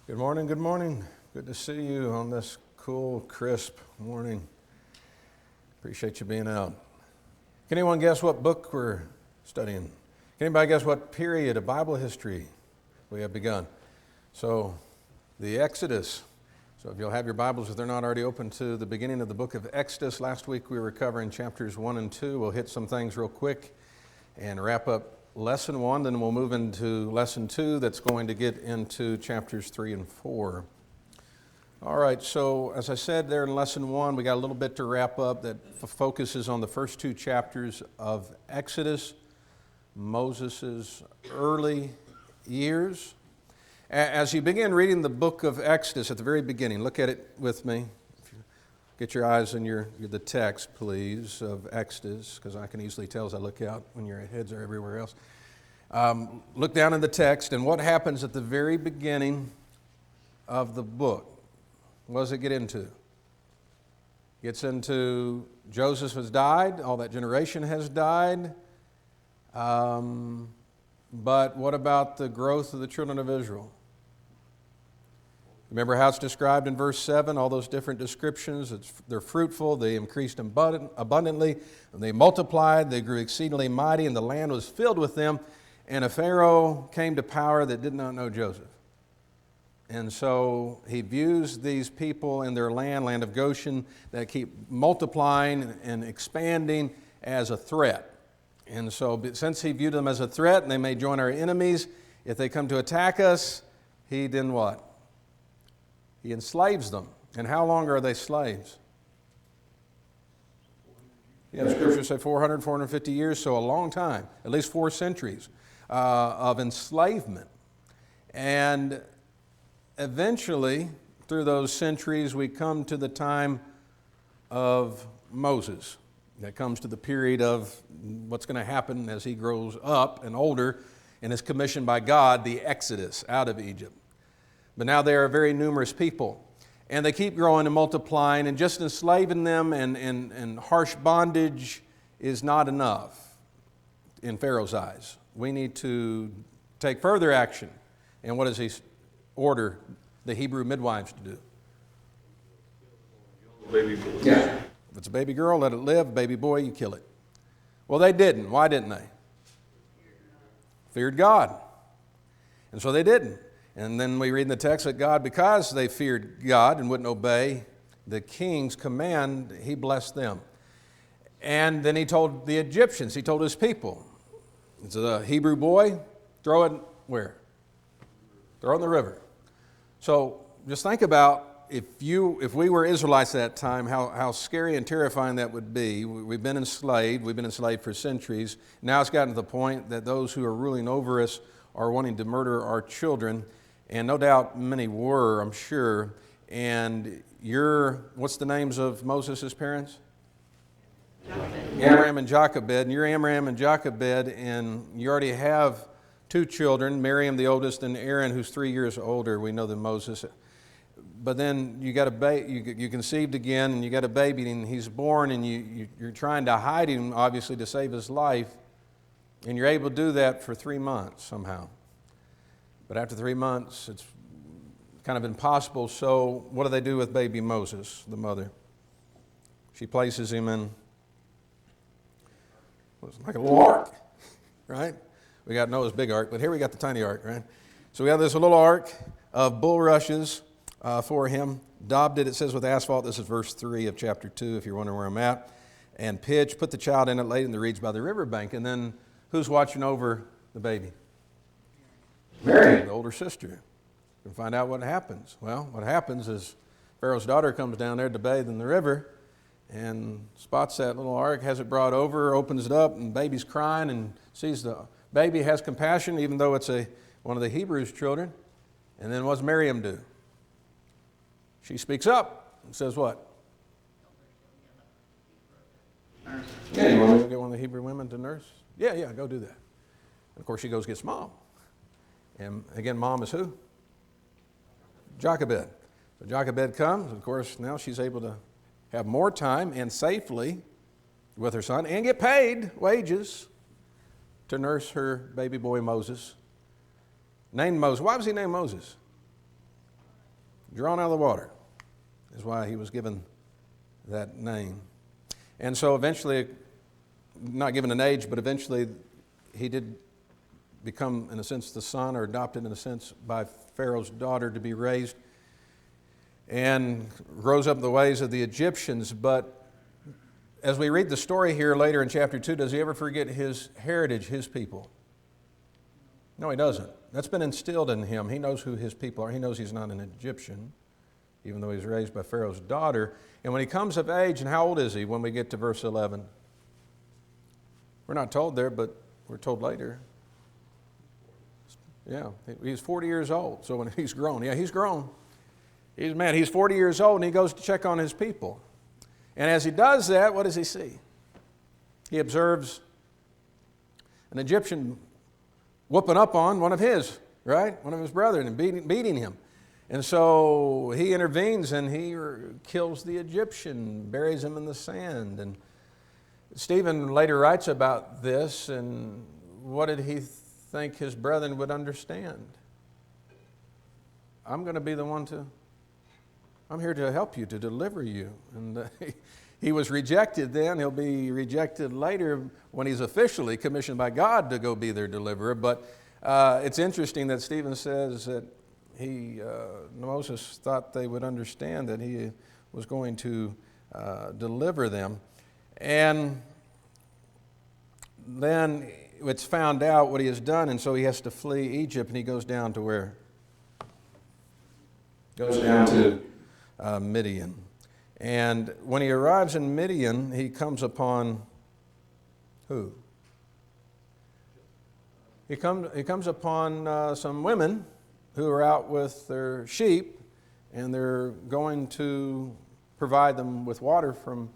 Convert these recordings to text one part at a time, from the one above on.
Good morning, good morning. Good to see you on this cool, crisp morning. Appreciate you being out. Can anyone guess what book we're studying? Can anybody guess what period of Bible history we have begun? So, the Exodus. So if you'll have your Bibles, if they're not already open, to the beginning of the book of Exodus. Last week we were covering chapters 1 and 2. We'll hit some things real quick and wrap up lesson 1, then we'll move into lesson 2 that's going to get into chapters 3 and 4. All right, so as I said there in lesson 1, we got a little bit to wrap up that focuses on the first 2 chapters of Exodus, Moses' early years. As you begin reading the book of Exodus at the very beginning, look at it with me. Get your eyes on the text, please, of Exodus, because I can easily tell as I look out when your heads are everywhere else. Look down in the text, and what happens at the very beginning of the book? What does it get into? Gets into Joseph has died, all that generation has died, but what about the growth of the children of Israel? Remember how it's described in verse 7, all those different descriptions. They're fruitful, they increased abundantly, and they multiplied, they grew exceedingly mighty, and the land was filled with them. And a Pharaoh came to power that did not know Joseph. And so he views these people in their land of Goshen, that keep multiplying and expanding, as a threat. And so since he viewed them as a threat, and they may join our enemies, if they come to attack us, he then what? He enslaves them. And how long are they slaves? Yeah, the scriptures say 400, 450 years, so a long time, at least 4 centuries of enslavement. And eventually, through those centuries, we come to the time of Moses. That comes to the period of what's going to happen as he grows up and older and is commissioned by God, the Exodus out of Egypt. But now they are a very numerous people, and they keep growing and multiplying, and just enslaving them and harsh bondage is not enough in Pharaoh's eyes. We need to take further action. And what does he order the Hebrew midwives to do? Baby boy. Yeah. If it's a baby girl, let it live. Baby boy, you kill it. Well, they didn't. Why didn't they? Feared God. And so they didn't. And then we read in the text that God, because they feared God and wouldn't obey the king's command, he blessed them. And then he told the Egyptians, he told his people, it's a Hebrew boy, throw it where? Throw it in the river. So just think about if we were Israelites at that time, how scary and terrifying that would be. We've been enslaved for centuries. Now it's gotten to the point that those who are ruling over us are wanting to murder our children. And no doubt many were, I'm sure. And what's the names of Moses' parents? Amram and Jochebed. And you're Amram and Jochebed, and you already have 2 children, Miriam the oldest and Aaron, who's 3 years older, we know, than Moses. But then you got you conceived again, and you got a baby, and he's born, and you're trying to hide him, obviously, to save his life. And you're able to do that for 3 months somehow. But after 3 months, it's kind of impossible. So what do they do with baby Moses, the mother? She places him in like a little ark, right? We got Noah's big ark, but here we got the tiny ark, right? So we have this little ark of bulrushes for him, daubed it says, with asphalt. This is verse 3 of chapter 2, if you're wondering where I'm at. And pitch, put the child in it, laid in the reeds by the riverbank. And then who's watching over the baby? Mary, the older sister. You can find out what happens. Well, what happens is Pharaoh's daughter comes down there to bathe in the river and spots that little ark, has it brought over, opens it up, and baby's crying, and sees the baby, has compassion, even though it's one of the Hebrews' children. And then what does Miriam do? She speaks up and says what? Yeah, you want me to get one of the Hebrew women to nurse? Yeah, go do that. And of course she goes gets mom. And again, mom is who? Jochebed. So Jochebed comes. Of course, now she's able to have more time and safely with her son and get paid wages to nurse her baby boy Moses. Named Moses. Why was he named Moses? drawn out of the water, is why he was given that name. And so eventually, not given an age, but eventually he did become, in a sense, the son, or adopted, in a sense, by Pharaoh's daughter to be raised, and rose up in the ways of the Egyptians. But as we read the story here later in chapter 2, does he ever forget his heritage, his people? No, he doesn't. That's been instilled in him. He knows who his people are. He knows he's not an Egyptian, even though he's raised by Pharaoh's daughter. And when he comes of age, and how old is he when we get to verse 11? We're not told there, but we're told later. Yeah, he's 40 years old. So when he's grown, he's grown. He's 40 years old, and he goes to check on his people. And as he does that, what does he see? He observes an Egyptian whooping up on one of his, right? One of his brethren, and beating him. And so he intervenes, and he kills the Egyptian, buries him in the sand. And Stephen later writes about this, and what did he think his brethren would understand? I'm going to be the one I'm here to help you, to deliver you. And he was rejected then. He'll be rejected later when he's officially commissioned by God to go be their deliverer. But it's interesting that Stephen says that Moses thought they would understand that he was going to deliver them. And then it's found out what he has done, and so he has to flee Egypt, and he goes down to where? Goes down to Midian. And when he arrives in Midian, he comes upon who? He comes upon some women who are out with their sheep, and they're going to provide them with water from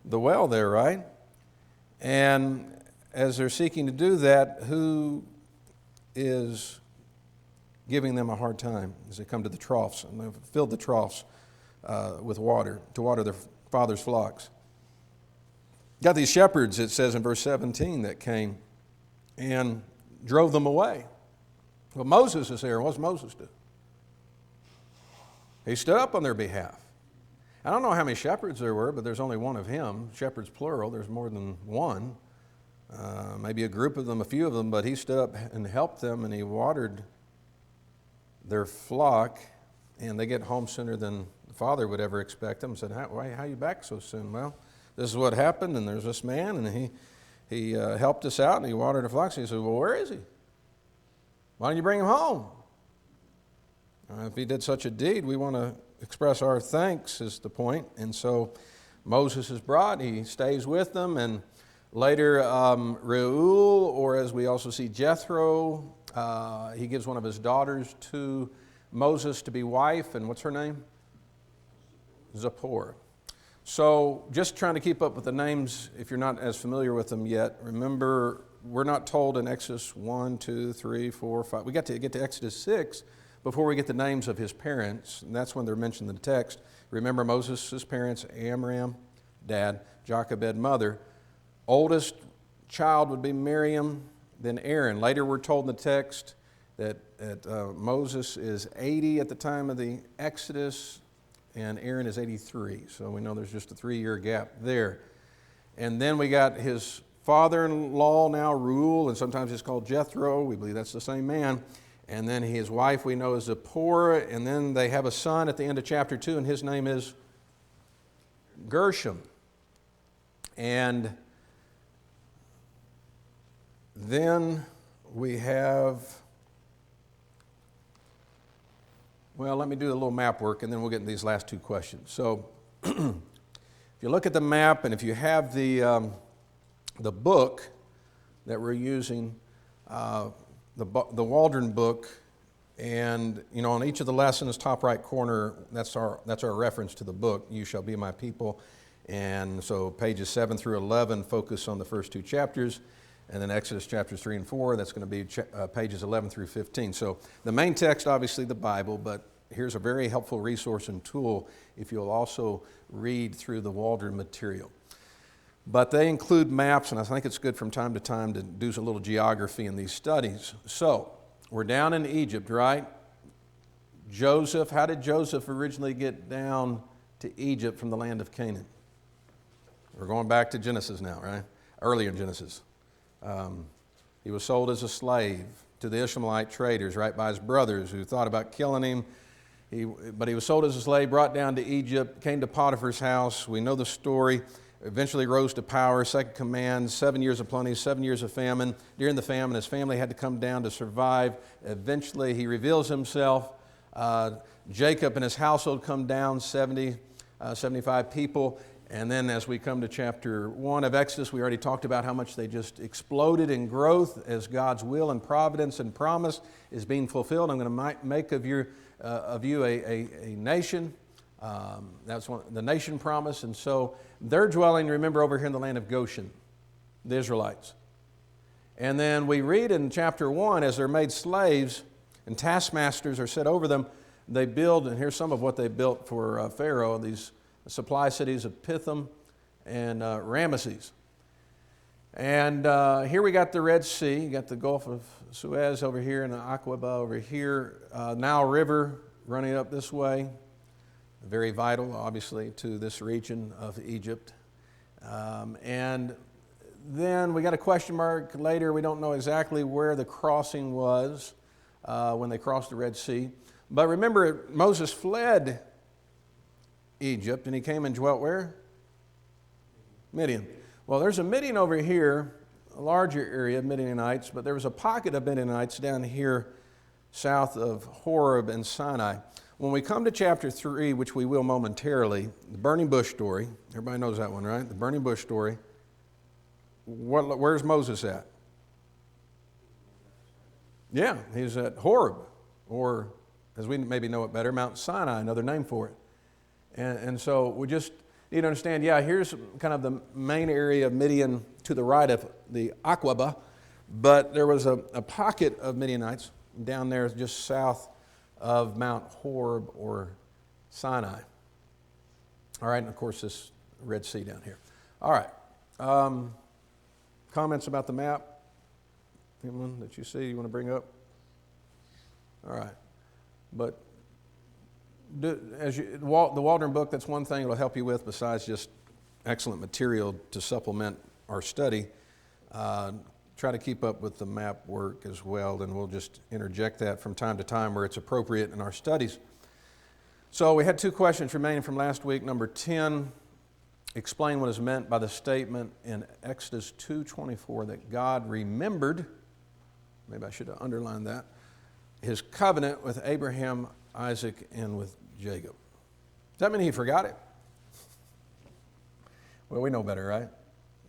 the well there, right? And as they're seeking to do that, who is giving them a hard time as they come to the troughs? And they've filled the troughs with water to water their father's flocks. Got these shepherds, it says in verse 17, that came and drove them away. Well, Moses is there. What does Moses do? He stood up on their behalf. I don't know how many shepherds there were, but there's only one of him. Shepherds plural. There's more than one. Maybe a group of them, a few of them, but he stood up and helped them, and he watered their flock, and they get home sooner than the father would ever expect them. Said, how are you back so soon? Well, this is what happened, and there's this man, and he helped us out, and he watered the flocks. And he said, well, where is he? Why don't you bring him home? If he did such a deed, we want to express our thanks, is the point. And so Moses is brought. He stays with them, and later Reuel, or as we also see Jethro, he gives one of his daughters to Moses to be wife. And what's her name? Zipporah. So just trying to keep up with the names, if you're not as familiar with them yet, remember, we're not told in Exodus 1, 2, 3, 4, 5. We got to get to Exodus 6 before we get the names of his parents, and that's when they're mentioned in the text. Remember Moses' parents, Amram, dad, Jochebed, mother. Oldest child would be Miriam, then Aaron. Later we're told in the text that Moses is 80 at the time of the Exodus, and Aaron is 83. So we know there's just a 3-year gap there. And then we got his father-in-law now, Reuel, and sometimes he's called Jethro. We believe that's the same man. And then his wife we know is Zipporah. And then they have a son at the end of chapter 2, and his name is Gershom. And then we have, well, let me do a little map work, and then we'll get into these last two questions. So if you look at the map, and if you have the book that we're using, the Waldron book, and on each of the lessons, top right corner, that's our reference to the book, You Shall Be My People. And so pages 7 through 11 focus on the first two chapters, and then Exodus chapters 3 and 4, that's going to be pages 11 through 15. So the main text, obviously the Bible, but here's a very helpful resource and tool if you'll also read through the Waldron material. But they include maps, and I think it's good from time to time to do a little geography in these studies. So, we're down in Egypt, right? Joseph. How did Joseph originally get down to Egypt from the land of Canaan? We're going back to Genesis now, right? Earlier in Genesis. He was sold as a slave to the Ishmaelite traders, right, by his brothers who thought about killing him. But he was sold as a slave, brought down to Egypt, came to Potiphar's house. We know the story. Eventually rose to power, second command, 7 years of plenty, 7 years of famine. During the famine, his family had to come down to survive. Eventually, he reveals himself. Jacob and his household come down, 75 people. And then as we come to chapter 1 of Exodus, we already talked about how much they just exploded in growth as God's will and providence and promise is being fulfilled. I'm going to make of you a nation. That's the nation promise. And so they're dwelling, remember, over here in the land of Goshen, the Israelites. And then we read in chapter 1, as they're made slaves and taskmasters are set over them, they build, and here's some of what they built for Pharaoh, these supply cities of Pithom and Ramesses. And here we got the Red Sea, you got the Gulf of Suez over here and the Aqaba over here, Nile River running up this way, very vital, obviously, to this region of Egypt. And then we got a question mark later. We don't know exactly where the crossing was when they crossed the Red Sea. But remember, Moses fled Egypt, and he came and dwelt where? Midian. Well, there's a Midian over here, a larger area of Midianites, but there was a pocket of Midianites down here south of Horeb and Sinai. When we come to chapter 3, which we will momentarily, the burning bush story, everybody knows that one, right? The burning bush story. Where's Moses at? Yeah, he's at Horeb, or as we maybe know it better, Mount Sinai, another name for it. And so we just need to understand, yeah, here's kind of the main area of Midian to the right of the Aqaba, but there was a pocket of Midianites down there just south of Mount Horeb or Sinai. All right, and of course this Red Sea down here. All right, comments about the map? Anyone that you see you want to bring up? All right, but the Waldron book, that's one thing it'll help you with besides just excellent material to supplement our study. Try to keep up with the map work as well, and we'll just interject that from time to time where it's appropriate in our studies. So we had two questions remaining from last week. Number 10, explain what is meant by the statement in Exodus 2:24 that God remembered, maybe I should have underlined that, his covenant with Abraham, Isaac, and with Jacob. Does that mean he forgot it? Well, we know better, right?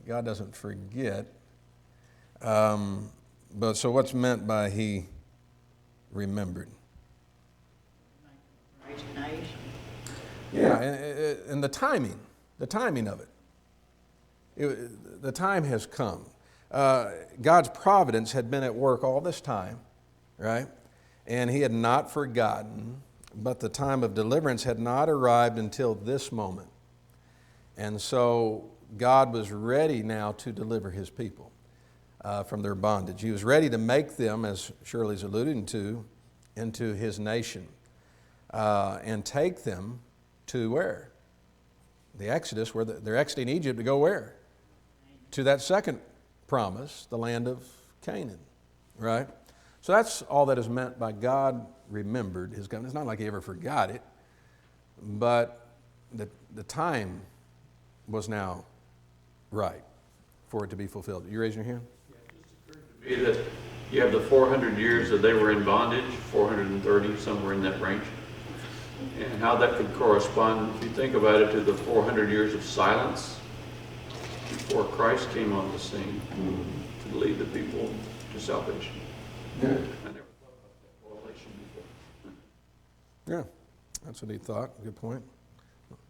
God doesn't forget. But so what's meant by he remembered? Yeah, and the timing of it. The time has come. God's providence had been at work all this time, right? And he had not forgotten, but the time of deliverance had not arrived until this moment. And so God was ready now to deliver his people from their bondage. He was ready to make them, as Shirley's alluding to, into his nation and take them to where? The Exodus, where they're exiting Egypt to go where? To that second promise, the land of Canaan, right? So that's all that is meant by God remembered his covenant. It's not like he ever forgot it, but the time was now right for it to be fulfilled. You raising your hand? Yeah, it just occurred to me that you have the 400 years that they were in bondage, 430, somewhere in that range, and how that could correspond, if you think about it, to the 400 years of silence before Christ came on the scene to lead the people to salvation. Yeah. I never thought about that correlation before. Yeah, that's a neat thought. Good point.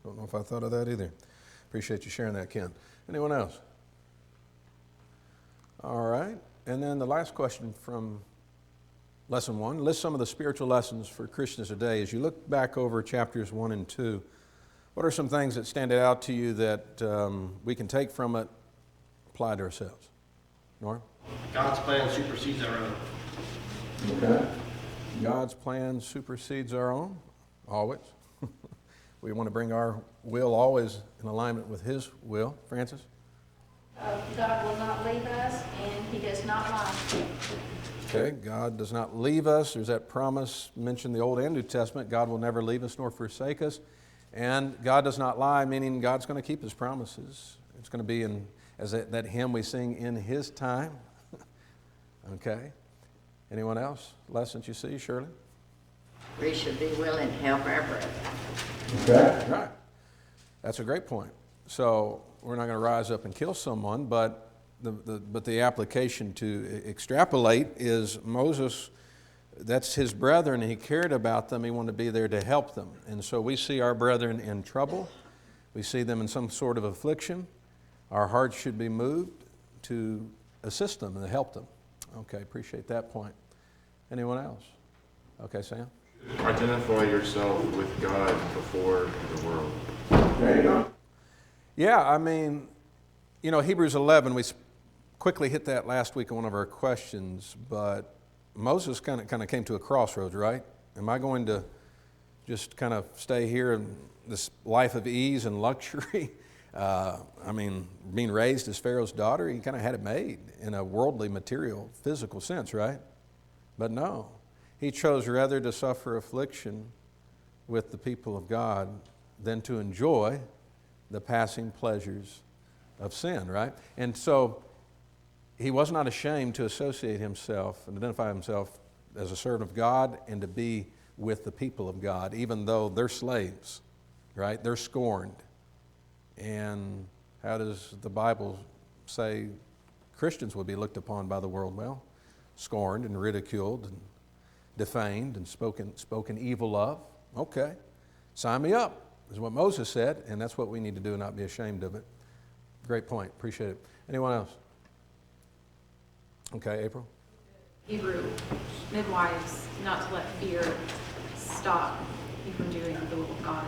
Don't know if I thought of that either. Appreciate you sharing that, Ken. Anyone else? All right. And then the last question from lesson 1. List some of the spiritual lessons for Christians today. As you look back over chapters 1 and 2, what are some things that stand out to you that we can take from it, apply to ourselves? Norm? God's plan supersedes our own. Okay. God's plan supersedes our own, always. We want to bring our will always in alignment with His will. Francis? God will not leave us, and He does not lie. Okay, God does not leave us. There's that promise mentioned in the Old and New Testament. God will never leave us nor forsake us. And God does not lie, meaning God's going to keep His promises. It's going to be as that hymn we sing, in His time. Okay. Anyone else? Lessons you see, Shirley? We should be willing to help our brother. Okay. Right. That's a great point. So we're not going to rise up and kill someone, but the application to extrapolate is Moses, that's his brethren, he cared about them, he wanted to be there to help them. And so we see our brethren in trouble, we see them in some sort of affliction, our hearts should be moved to assist them and to help them. Okay, appreciate that point. Anyone else? Okay, Sam? Identify yourself with God before the world. There you go. Yeah, I mean, Hebrews 11, we quickly hit that last week in one of our questions, but Moses kind of came to a crossroads, right? Am I going to just kind of stay here in this life of ease and luxury? Being raised as Pharaoh's daughter, he kind of had it made in a worldly, material, physical sense, right? But no, he chose rather to suffer affliction with the people of God than to enjoy the passing pleasures of sin, right? And so he was not ashamed to associate himself and identify himself as a servant of God and to be with the people of God, even though they're slaves, right? They're scorned. And how does the Bible say Christians would be looked upon by the world? Well, scorned and ridiculed and defamed and spoken evil of. Okay, sign me up, is what Moses said, and that's what we need to do, not be ashamed of it. Great point, appreciate it. Anyone else? Okay, April? Hebrew midwives, not to let fear stop you from doing the will of God.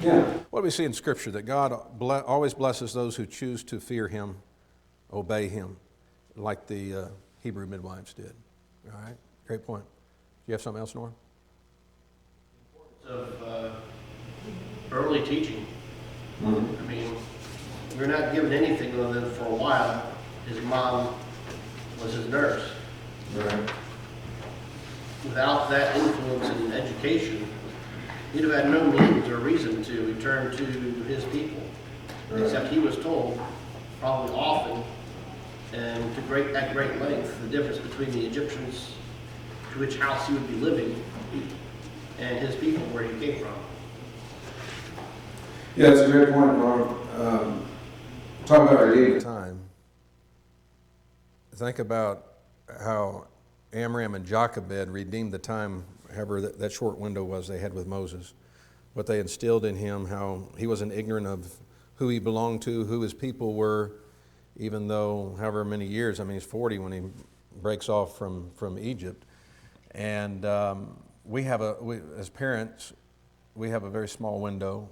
Yeah. What do we see in Scripture? That God always blesses those who choose to fear Him, obey Him, like the Hebrew midwives did. All right, great point. Do you have something else, Norm? Of early teaching. Mm-hmm. I mean, we're not given anything other than for a while, his mom was his nurse. Right. Without that influence in education, he'd have had no means or reason to return to his people. Right. Except he was told, probably often, and at great length, the difference between the Egyptians, to which house he would be living, and his people, where he came from. Yeah, that's a great point, Norm. Talk about redeeming time. Think about how Amram and Jochebed redeemed the time, however that short window was they had with Moses. What they instilled in him, how he wasn't ignorant of who he belonged to, who his people were, even though however many years, he's 40 when he breaks off from Egypt. And as parents, we have a very small window,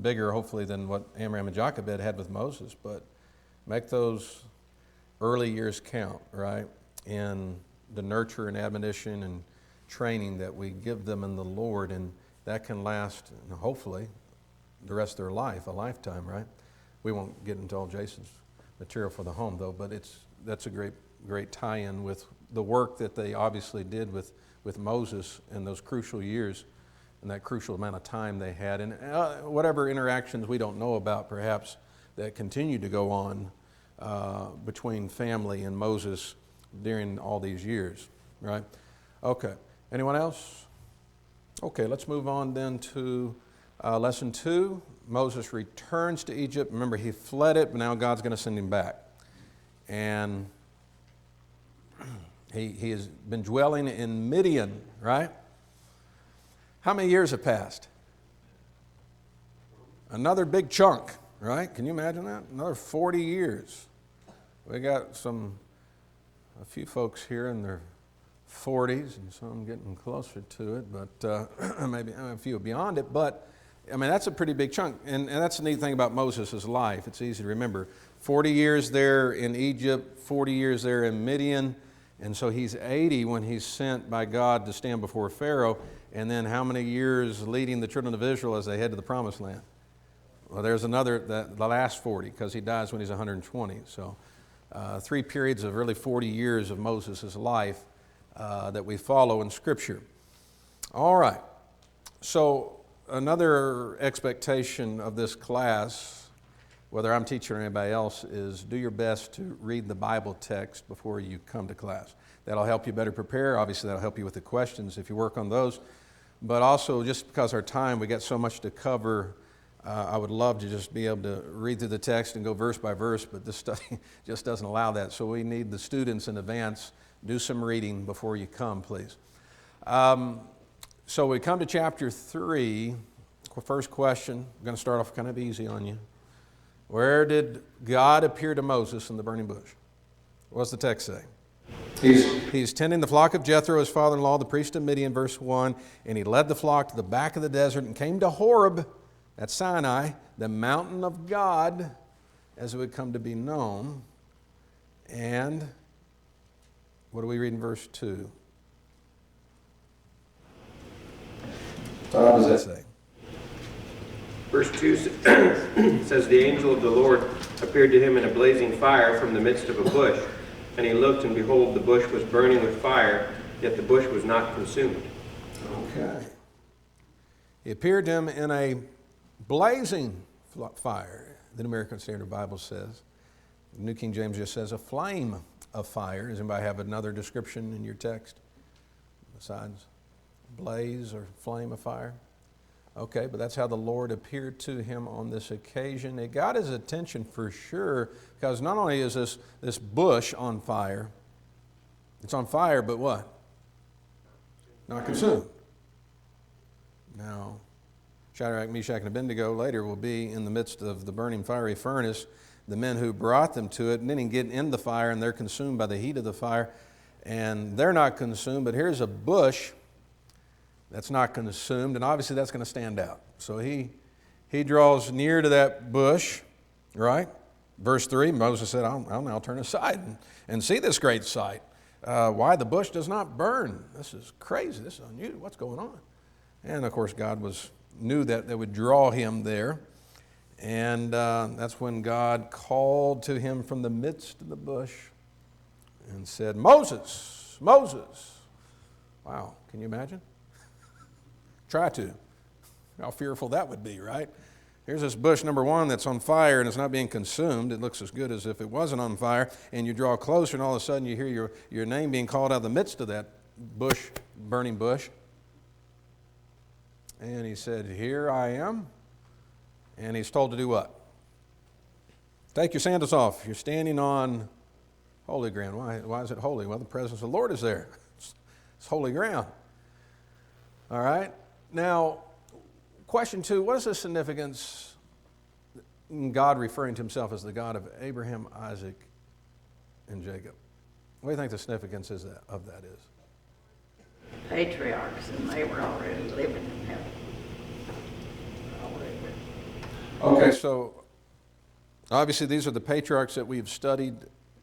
bigger hopefully than what Amram and Jochebed had with Moses, but make those early years count, right? In the nurture and admonition and training that we give them in the Lord, and that can last, hopefully, the rest of their life, a lifetime, right? We won't get into all Jason's material for the home, though, but that's a great tie-in with the work that they obviously did with Moses in those crucial years and that crucial amount of time they had, and whatever interactions we don't know about, perhaps, that continue to go on between family and Moses during all these years, right? Okay. Anyone else? Okay, let's move on then to lesson 2. Moses returns to Egypt. Remember, he fled it, but now God's going to send him back. And he has been dwelling in Midian, right? How many years have passed? Another big chunk, right? Can you imagine that? Another 40 years. We got a few folks here in their 40s, and some getting closer to it, but maybe a few beyond it. But, that's a pretty big chunk. And that's the neat thing about Moses' life. It's easy to remember. 40 years there in Egypt, 40 years there in Midian, And so he's 80 when he's sent by God to stand before Pharaoh. And then how many years leading the children of Israel as they head to the promised land? Well, there's another, the last 40, because he dies when he's 120. So 3 periods of really 40 years of Moses' life that we follow in Scripture. All right. So another expectation of this class, whether I'm teaching or anybody else, is do your best to read the Bible text before you come to class. That'll help you better prepare. Obviously, that'll help you with the questions if you work on those. But also, just because our time, we got so much to cover, I would love to just be able to read through the text and go verse by verse, but this study just doesn't allow that. So we need the students in advance, do some reading before you come, please. So we come to chapter 3. First question, I'm going to start off kind of easy on you. Where did God appear to Moses in the burning bush? What does the text say? He's tending the flock of Jethro, his father-in-law, the priest of Midian, verse 1, and he led the flock to the back of the desert and came to Horeb, at Sinai, the mountain of God, as it would come to be known. And what do we read in verse 2? What does that say? Verse 2 says, the angel of the Lord appeared to him in a blazing fire from the midst of a bush. And he looked, and behold, the bush was burning with fire, yet the bush was not consumed. Okay. He appeared to him in a blazing fire, the New American Standard Bible says. The New King James just says a flame of fire. Does anybody have another description in your text besides blaze or flame of fire? Okay, but that's how the Lord appeared to him on this occasion. It got his attention for sure, because not only is this bush on fire, it's on fire, but what? Not consumed. Now, Shadrach, Meshach, and Abednego later will be in the midst of the burning fiery furnace, the men who brought them to it, and then get in the fire, and they're consumed by the heat of the fire, and they're not consumed, but here's a bush that's not consumed, and obviously that's going to stand out. So he draws near to that bush, right? Verse 3, Moses said, I'll now turn aside and see this great sight. Why the bush does not burn. This is crazy. This is unusual. What's going on? And, of course, God knew that would draw him there. And that's when God called to him from the midst of the bush and said, Moses, Moses. Wow, can you imagine? Try to. How fearful that would be, right? Here's this bush, number one, that's on fire and it's not being consumed. It looks as good as if it wasn't on fire. And you draw closer and all of a sudden you hear your name being called out of the midst of that bush, burning bush. And he said, here I am. And he's told to do what? Take your sandals off. You're standing on holy ground. Why is it holy? Well, the presence of the Lord is there. It's holy ground. All right? Now, question 2, what is the significance in God referring to himself as the God of Abraham, Isaac, and Jacob? What do you think the significance of that is? Patriarchs, and they were already living in heaven. Okay, so obviously these are the patriarchs that we've studied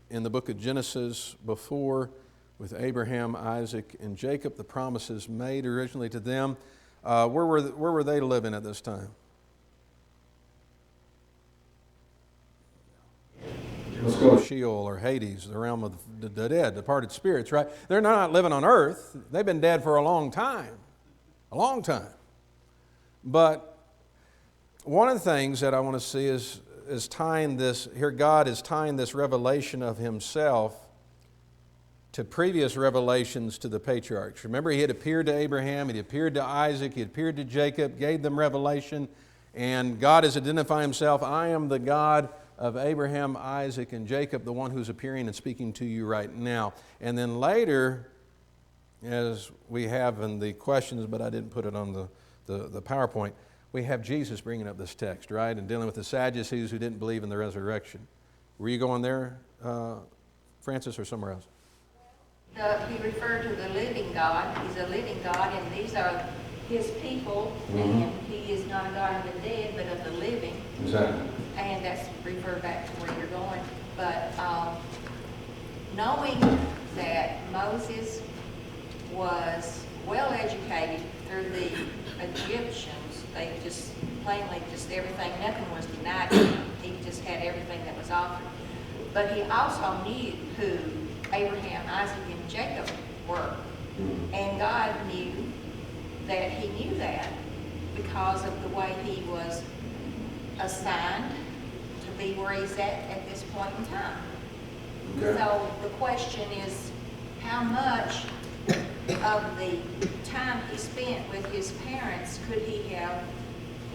in the book of Genesis before with Abraham, Isaac, and Jacob, the promises made originally to them. Where were they living at this time? Let's go Sheol or Hades, the realm of the dead, departed spirits, right? They're not living on earth. They've been dead for a long time. A long time. But one of the things that I want to see is tying this, here God is tying this revelation of himself to previous revelations to the patriarchs. Remember, he had appeared to Abraham, he had appeared to Isaac, he had appeared to Jacob, gave them revelation, and God has identified himself, I am the God of Abraham, Isaac, and Jacob, the one who's appearing and speaking to you right now. And then later, as we have in the questions, but I didn't put it on the PowerPoint, we have Jesus bringing up this text, right, and dealing with the Sadducees who didn't believe in the resurrection. Were you going there, Francis, or somewhere else? He referred to the living God. He's a living God, and these are his people, and he is not a God of the dead, but of the living. Exactly. And that's referred back to where you're going. But knowing that Moses was well educated through the Egyptians. They just plainly just everything, nothing was denied to him. He just had everything that was offered. But he also knew who Abraham, Isaac, and Jacob were. And God knew that he knew that because of the way he was assigned to be where he's at this point in time. Okay. So the question is, how much of the time he spent with his parents could he have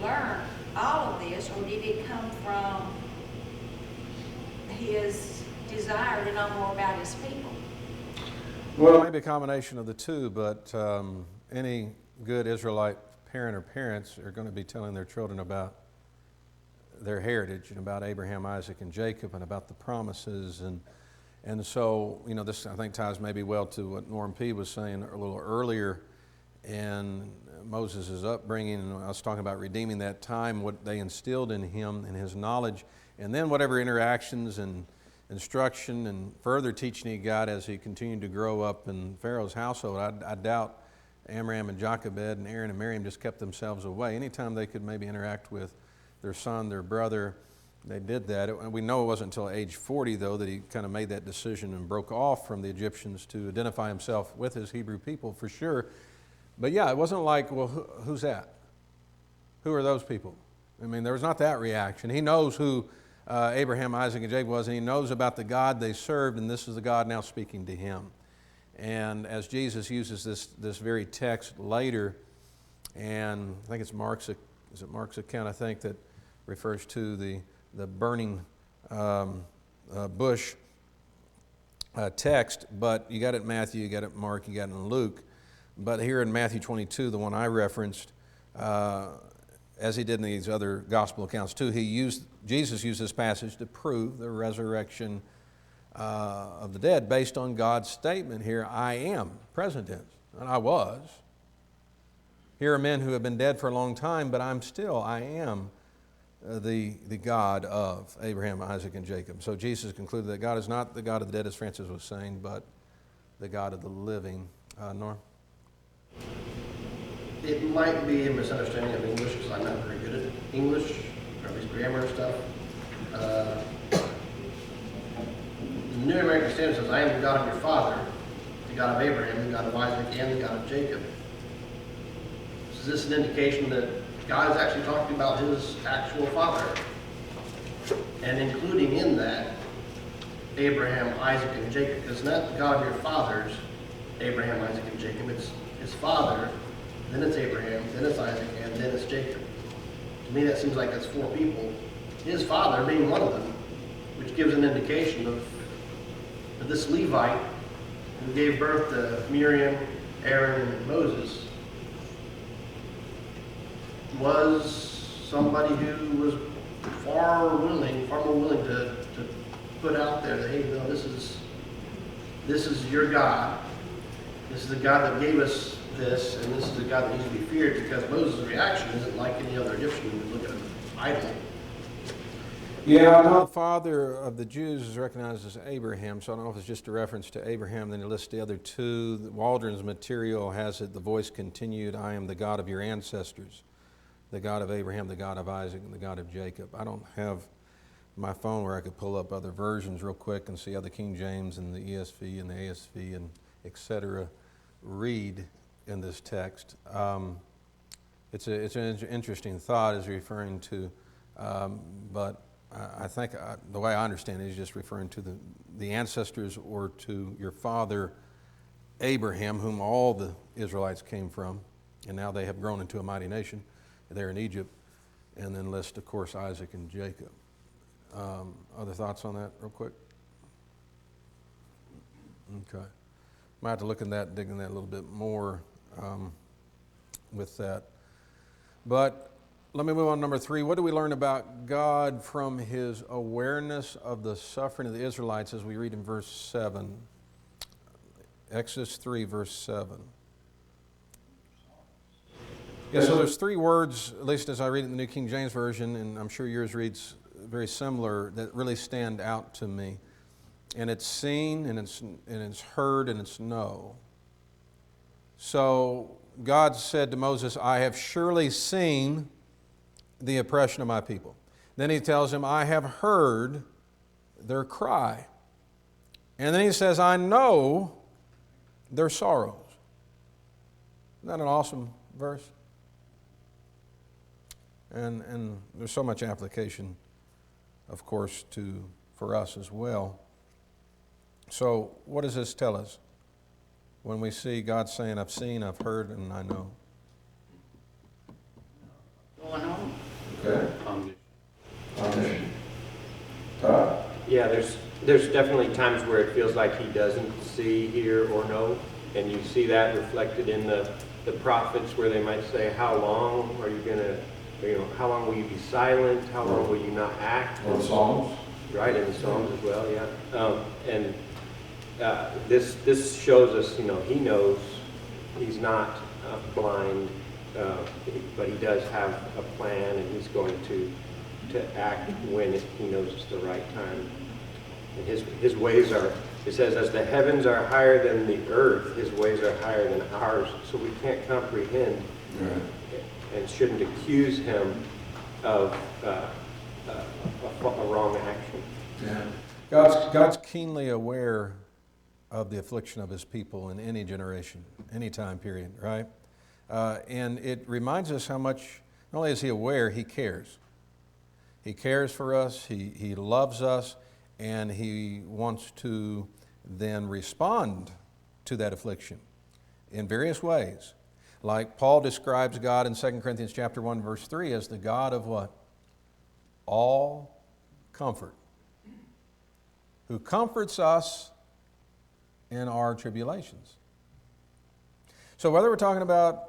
learned all of this, or did it come from his desire to know more about his people? Well, maybe a combination of the two, but any good Israelite parent or parents are going to be telling their children about their heritage and about Abraham, Isaac, and Jacob, and about the promises. And so, you know, this I think ties maybe well to what Norm P. was saying a little earlier, and Moses' upbringing, and I was talking about redeeming that time, what they instilled in him and his knowledge, and then whatever interactions and instruction and further teaching he got as he continued to grow up in Pharaoh's household. I doubt Amram and Jochebed and Aaron and Miriam just kept themselves away. Anytime they could maybe interact with their son, their brother, they did that. We know it wasn't until age 40, though, that he kind of made that decision and broke off from the Egyptians to identify himself with his Hebrew people, for sure. But yeah, it wasn't like, well, who's that? Who are those people? I mean, there was not that reaction. He knows who Abraham, Isaac, and Jacob was, and he knows about the God they served, and this is the God now speaking to him. And as Jesus uses this very text later, and I think it's Mark's account, I think, that refers to the burning bush text, but you got it in Matthew, you got it in Mark, you got it in Luke. But here in Matthew 22, the one I referenced, as he did in these other gospel accounts too, Jesus used this passage to prove the resurrection of the dead based on God's statement here, I am, present tense, and I was. Here are men who have been dead for a long time, but I am the God of Abraham, Isaac, and Jacob. So Jesus concluded that God is not the God of the dead, as Francis was saying, but the God of the living. Norm? It might be a misunderstanding of English because I'm not very good at English, or at least grammar and stuff. The New American Standard says, I am the God of your father, the God of Abraham, the God of Isaac, and the God of Jacob. Is this an indication that God is actually talking about his actual father? And including in that, Abraham, Isaac, and Jacob. Because it's not the God of your fathers, Abraham, Isaac, and Jacob. It's his father, then it's Abraham, then it's Isaac, and then it's Jacob. To me, that seems like that's four people. His father being one of them, which gives an indication of this Levite who gave birth to Miriam, Aaron, and Moses was somebody who was far more willing to put out there that, hey, no, this is your God. This is the God that gave us this, and this is the God that needs to be feared, because Moses' reaction isn't like any other Egyptian who would look at an idol. Yeah, the father of the Jews is recognized as Abraham, so I don't know if it's just a reference to Abraham. Then he lists the other two. Waldron's material has it, the voice continued, I am the God of your ancestors, the God of Abraham, the God of Isaac, and the God of Jacob. I don't have my phone where I could pull up other versions real quick and see how the King James and the ESV and the ASV and etc. read in this text. It's an interesting thought as referring to, but I think the way I understand it is just referring to the ancestors or to your father Abraham, whom all the Israelites came from, and now they have grown into a mighty nation there in Egypt, and then list, of course, Isaac and Jacob. Other thoughts on that real quick? Okay. Might have to look in that, dig in that a little bit more with that. But let me move on to number 3. What do we learn about God from his awareness of the suffering of the Israelites as we read in verse 7? Exodus 3, verse 7. Yeah, so there's 3 words, at least as I read it in the New King James Version, and I'm sure yours reads very similar, that really stand out to me. and it's seen, and it's heard, and it's know. So God said to Moses, I have surely seen the oppression of my people. Then he tells him, I have heard their cry. And then he says, I know their sorrows. Isn't that an awesome verse? And there's so much application, of course, for us as well. So what does this tell us when we see God saying, I've seen, I've heard, and I know? Going on. Okay. Omniscient. Yeah, there's definitely times where it feels like he doesn't see, hear, or know, and you see that reflected in the prophets where they might say, how long are you going to, how long will you be silent? How long will you not act? Or the Psalms. Right, in the Psalms as well, yeah. This shows us, he knows he's not blind, but he does have a plan, and he's going to act when he knows it's the right time. And his ways are, it says, as the heavens are higher than the earth, his ways are higher than ours. So we can't comprehend and shouldn't accuse him of a wrong action. Yeah. God's keenly aware of the affliction of his people in any generation, any time period, right? And it reminds us how much, not only is he aware, he cares. He cares for us, he loves us, and he wants to then respond to that affliction in various ways. Like Paul describes God in 2 Corinthians chapter 1, verse 3 as the God of what? All comfort. Who comforts us in our tribulations. So whether we're talking about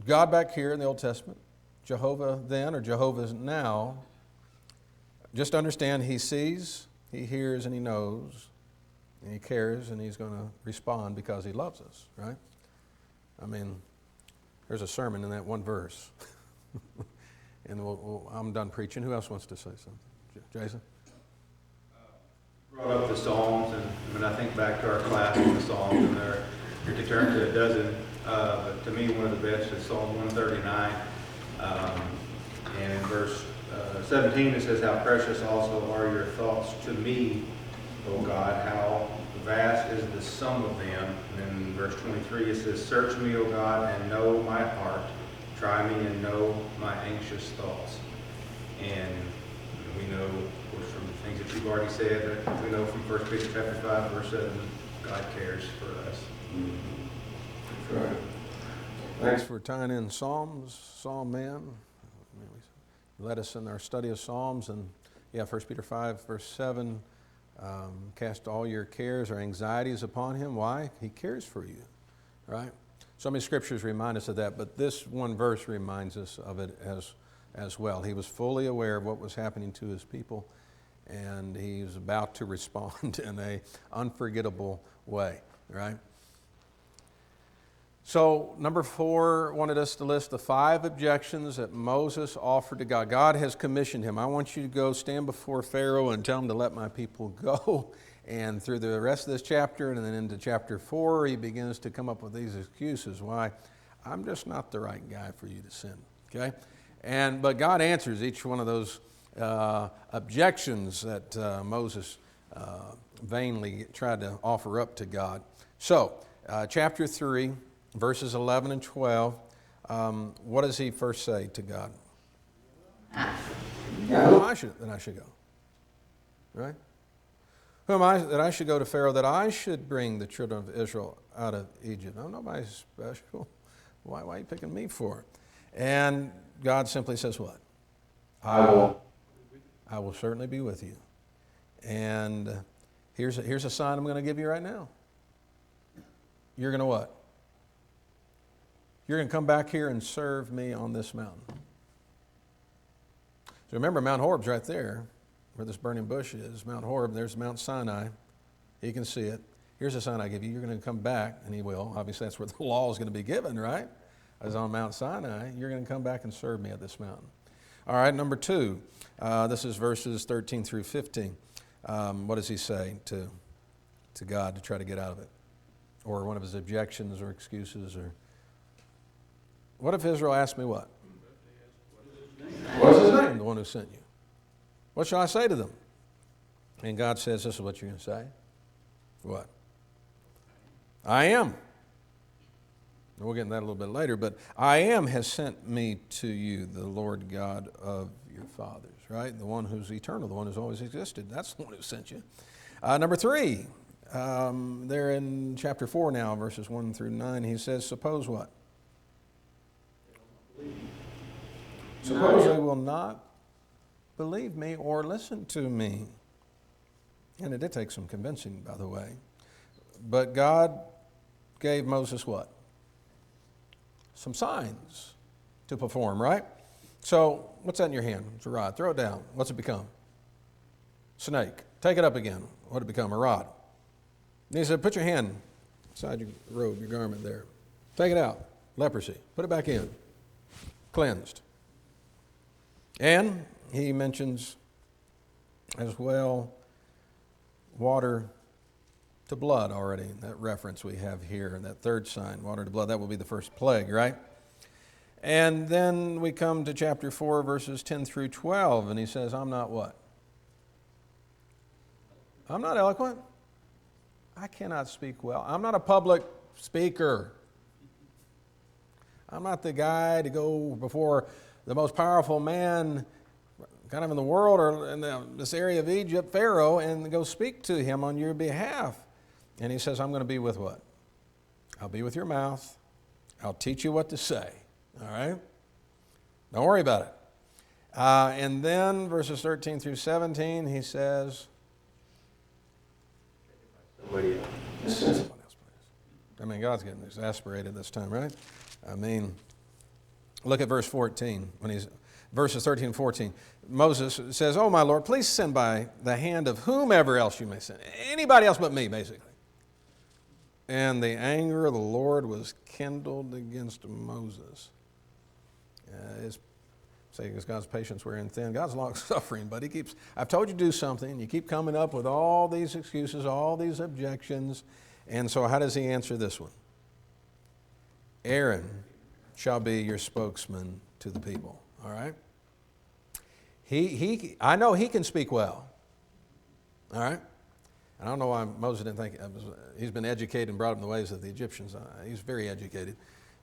God back here in the Old Testament, Jehovah then or Jehovah now, just understand he sees, he hears, and he knows, and he cares, and he's going to respond because he loves us, right? I mean, there's a sermon in that one verse. And I'm done preaching. Who else wants to say something? Jason? Brought up the Psalms, and when I think back to our class in the Psalms, and you could turn to a dozen, but to me one of the best is Psalm 139, and in verse 17 it says, how precious also are your thoughts to me, O God, how vast is the sum of them. And then in verse 23 it says, search me, O God, and know my heart, try me and know my anxious thoughts. And we know, of course, from the things that you've already said, that we know from 1 Peter chapter 5, verse 7, God cares for us. That's right. Thanks for tying in Psalms, Psalm man. Led us in our study of Psalms, and 1 Peter 5, verse 7, cast all your cares or anxieties upon him. Why? He cares for you, right? So many scriptures remind us of that, but this one verse reminds us of it as well. He was fully aware of what was happening to his people, and he was about to respond in an unforgettable way, right? So, number 4 wanted us to list the 5 objections that Moses offered to God. God has commissioned him. I want you to go stand before Pharaoh and tell him to let my people go. And through the rest of this chapter and then into chapter 4, he begins to come up with these excuses. Why? I'm just not the right guy for you to send, okay? But God answers each one of those objections that Moses vainly tried to offer up to God. So, chapter 3, verses 11 and 12, what does he first say to God? Who am I that I should go? Right? Who am I that I should go to Pharaoh, that I should bring the children of Israel out of Egypt? I'm nobody special. Why are you picking me for? And God simply says what? I will certainly be with you. And here's a sign I'm going to give you right now. You're going to what? You're going to come back here and serve me on this mountain. So remember, Mount Horeb's right there, where this burning bush is. Mount Horeb, there's Mount Sinai. You can see it. Here's a sign I give you. You're going to come back, and he will. Obviously, that's where the law is going to be given, right? As on Mount Sinai, you're going to come back and serve me at this mountain. All right, number 2. This is verses 13 through 15. what does he say to God to try to get out of it? Or one of his objections or excuses? Or what if Israel asked me what? What's his name? The one who sent you. What shall I say to them? And God says, this is what you're going to say. What? I am. And we'll get into that a little bit later, but I am has sent me to you, the Lord God of your fathers, right? The one who's eternal, the one who's always existed. That's the one who sent you. Number 3, there in chapter 4 now, verses 1 through 9, he says, suppose what? Suppose they will not believe me or listen to me. And it did take some convincing, by the way. But God gave Moses what? Some signs to perform, right? So, what's that in your hand? It's a rod. Throw it down. What's it become? Snake. Take it up again. What did it become? A rod. And he said, put your hand inside your robe, your garment there. Take it out. Leprosy. Put it back in. Cleansed. And he mentions as well water to blood already. That reference we have here, that third sign, water to blood, that will be the first plague, right? And then we come to chapter 4, verses 10 through 12, and he says, I'm not what? I'm not eloquent. I cannot speak well. I'm not a public speaker. I'm not the guy to go before the most powerful man kind of in the world or in this area of Egypt, Pharaoh, and go speak to him on your behalf. And he says, I'm going to be with what? I'll be with your mouth. I'll teach you what to say. All right? Don't worry about it. And then verses 13 through 17, he says, Somebody else. I mean, God's getting exasperated this time, right? I mean, look at verse 14, verses 13 and 14. Moses says, oh, my Lord, please send by the hand of whomever else you may send. Anybody else but me, basically. And the anger of the Lord was kindled against Moses. Because God's patience wearing thin. God's long-suffering, but he keeps, I've told you to do something. You keep coming up with all these excuses, all these objections. And so how does he answer this one? Aaron shall be your spokesman to the people. All right? I know he can speak well. All right? I don't know why Moses didn't think, he's been educated and brought up in the ways of the Egyptians. He's very educated,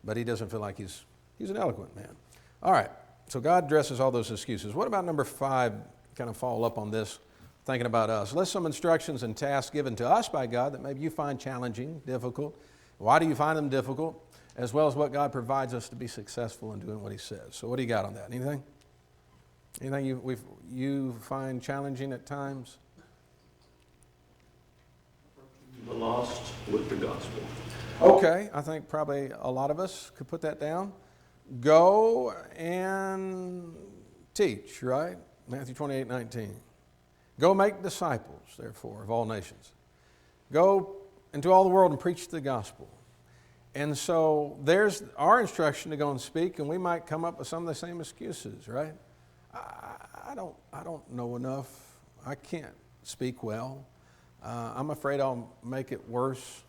but he doesn't feel like he's an eloquent man. All right, so God addresses all those excuses. What about number 5, kind of follow up on this, thinking about us? List some instructions and tasks given to us by God that maybe you find challenging, difficult. Why do you find them difficult? As well as what God provides us to be successful in doing what he says. So what do you got on that? Anything? Anything you find challenging at times? The lost with the gospel. Okay, I think probably a lot of us could put that down. Go and teach, right? Matthew 28:19. Go make disciples, therefore, of all nations. Go into all the world and preach the gospel. And so there's our instruction to go and speak, and we might come up with some of the same excuses, right? I don't know enough. I can't speak well. I'm afraid I'll make it worse.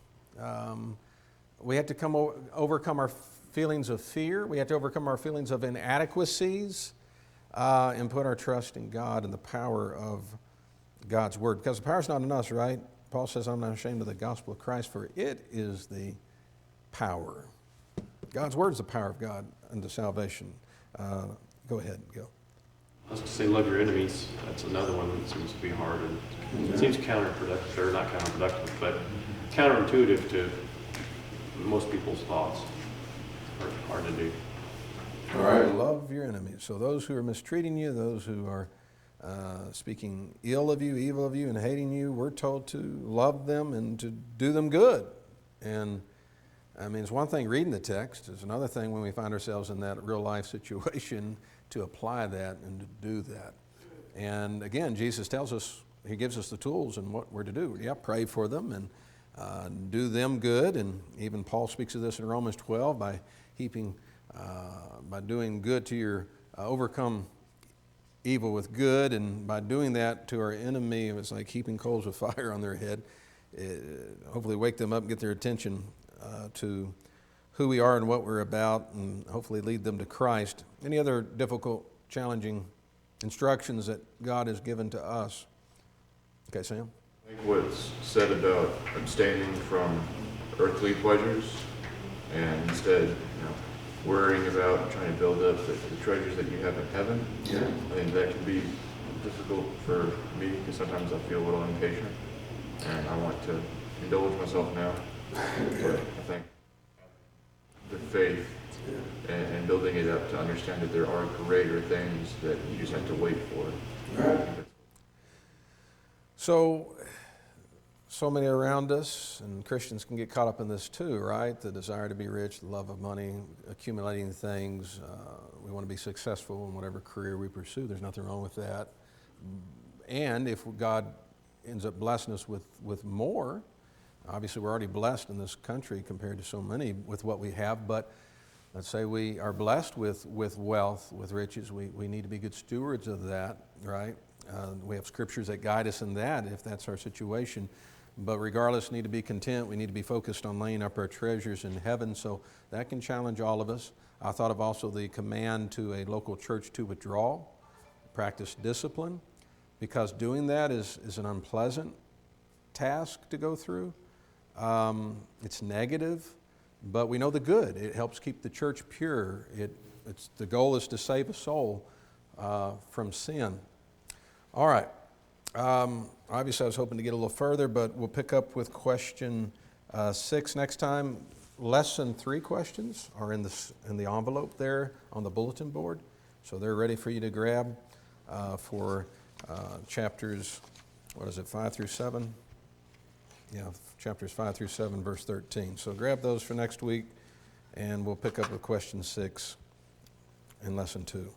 We have to overcome our feelings of fear. We have to overcome our feelings of inadequacies and put our trust in God and the power of God's word. Because the power's not in us, right? Paul says, I'm not ashamed of the gospel of Christ, for it is the power. God's word is the power of God unto salvation. Go ahead, go. I was going to say, love your enemies. That's another one that seems to be hard, and it seems counterproductive, or not counterproductive, but counterintuitive to most people's thoughts. Hard to do. All right, love your enemies. So those who are mistreating you, those who are speaking ill of you, evil of you, and hating you, we're told to love them and to do them good. And I mean, it's one thing reading the text. It's another thing when we find ourselves in that real life situation to apply that and to do that. And again, Jesus tells us, he gives us the tools and what we're to do. Yeah, pray for them and do them good. And even Paul speaks of this in Romans 12 by doing good to your overcome evil with good, and by doing that to our enemy, it was like heaping coals of fire on their head. Hopefully wake them up and get their attention to who we are and what we're about, and hopefully lead them to Christ. Any other difficult, challenging instructions that God has given to us? Okay, Sam? I think what's said about abstaining from earthly pleasures and instead, worrying about trying to build up the treasures that you have in heaven. Yeah. I think that can be difficult for me because sometimes I feel a little impatient and I want to indulge myself now. But I think the faith and building it up to understand that there are greater things that you just have to wait for. Right. So many around us, and Christians can get caught up in this too, right? The desire to be rich, the love of money, accumulating things. We want to be successful in whatever career we pursue. There's nothing wrong with that. And if God ends up blessing us with more, obviously we're already blessed in this country compared to so many with what we have, but let's say we are blessed with wealth, with riches. We need to be good stewards of that, right? We have scriptures that guide us in that if that's our situation. But regardless, need to be content. We need to be focused on laying up our treasures in heaven. So that can challenge all of us. I thought of also the command to a local church to withdraw, practice discipline, because doing that is an unpleasant task to go through. It's negative, but we know the good. It helps keep the church pure. The goal is to save a soul from sin. All right. Obviously, I was hoping to get a little further, but we'll pick up with question 6 next time. Lesson 3 questions are in the envelope there on the bulletin board, so they're ready for you to grab for chapters, 5 through 7? Yeah, chapters 5 through 7, verse 13. So grab those for next week, and we'll pick up with question 6 in lesson 2.